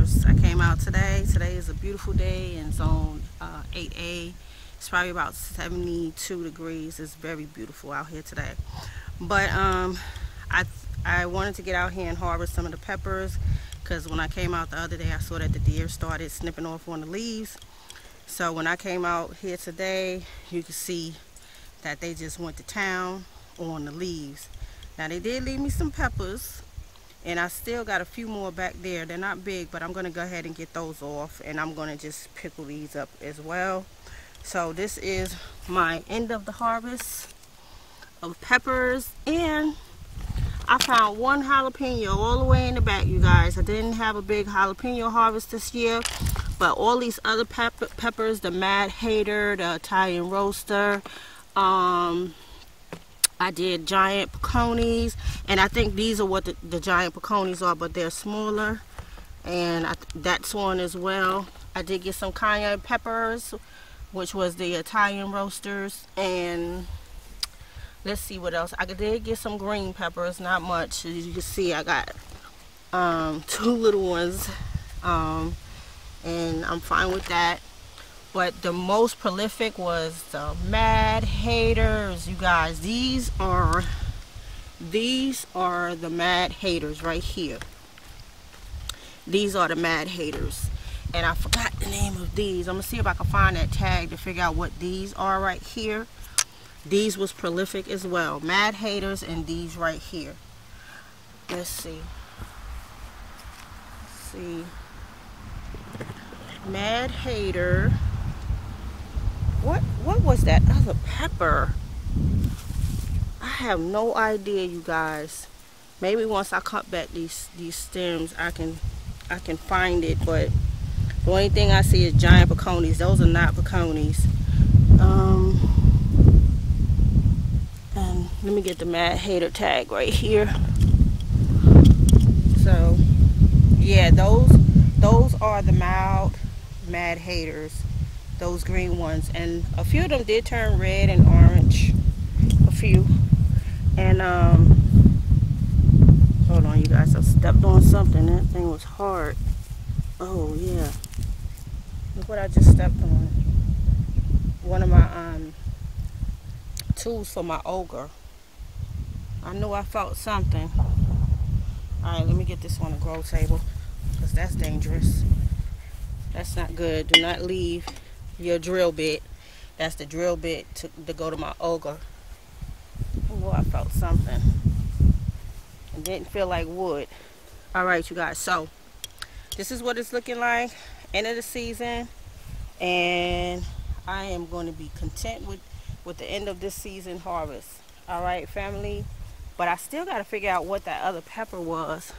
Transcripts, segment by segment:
peppers. I came out today. Today is a beautiful day in zone 8A. It's probably about 72 degrees. It's very beautiful out here today. But I wanted to get out here and harvest some of the peppers, because when I came out the other day, I saw that the deer started snipping off on the leaves. So when I came out here today, you can see that they just went to town on the leaves. Now they did leave me some peppers, and I still got a few more back there. They're not big, but I'm going to go ahead and get those off, and I'm going to just pickle these up as well. So this is my end of the harvest of peppers, and I found one jalapeno all the way in the back, you guys. I didn't have a big jalapeno harvest this year, but all these other peppers, the Mad Hater, the Italian Roaster, I did giant peconis, and I think these are what the giant peconis are, but they're smaller, and that's one as well. I did get some cayenne peppers, which was the Italian Roasters, and let's see what else. I did get some green peppers, not much. As you can see, I got 2 little ones, and I'm fine with that. But the most prolific was the Mad Haters, you guys. These are the Mad Haters right here. These are the Mad Haters. And I forgot the name of these. I'm going to see if I can find that tag to figure out what these are right here. These was prolific as well. Mad Haters and these right here. Let's see. Let's see. Mad Hater. What was that other pepper? I have no idea, you guys. Maybe once I cut back these stems, I can find it. But the only thing I see is giant peconis. Those are not peconis. And let me get the Mad Hater tag right here. So yeah, those are the Mad Haters. Those green ones, and a few of them did turn red and orange, a few. And hold on, you guys, I stepped on something. That thing was hard. Oh yeah, look what I just stepped on. One of my tools for my ogre. I knew I felt something. All right, let me get this on the grow table, because that's dangerous. That's not good. Do not leave your drill bit. That's the drill bit to go to my ogre. Oh, I felt something. It didn't feel like wood. Alright, you guys, so this is what it's looking like. End of the season, and I am going to be content with the end of this season harvest. Alright, family, but I still got to figure out what that other pepper was.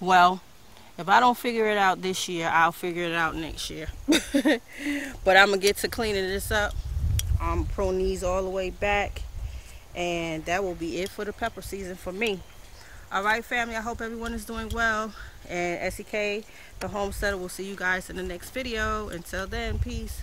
Well, if I don't figure it out this year, I'll figure it out next year. But I'm going to get to cleaning this up. I'm prune these all the way back. And that will be it for the pepper season for me. Alright, family, I hope everyone is doing well. And SEK, the homesteader, will see you guys in the next video. Until then, peace.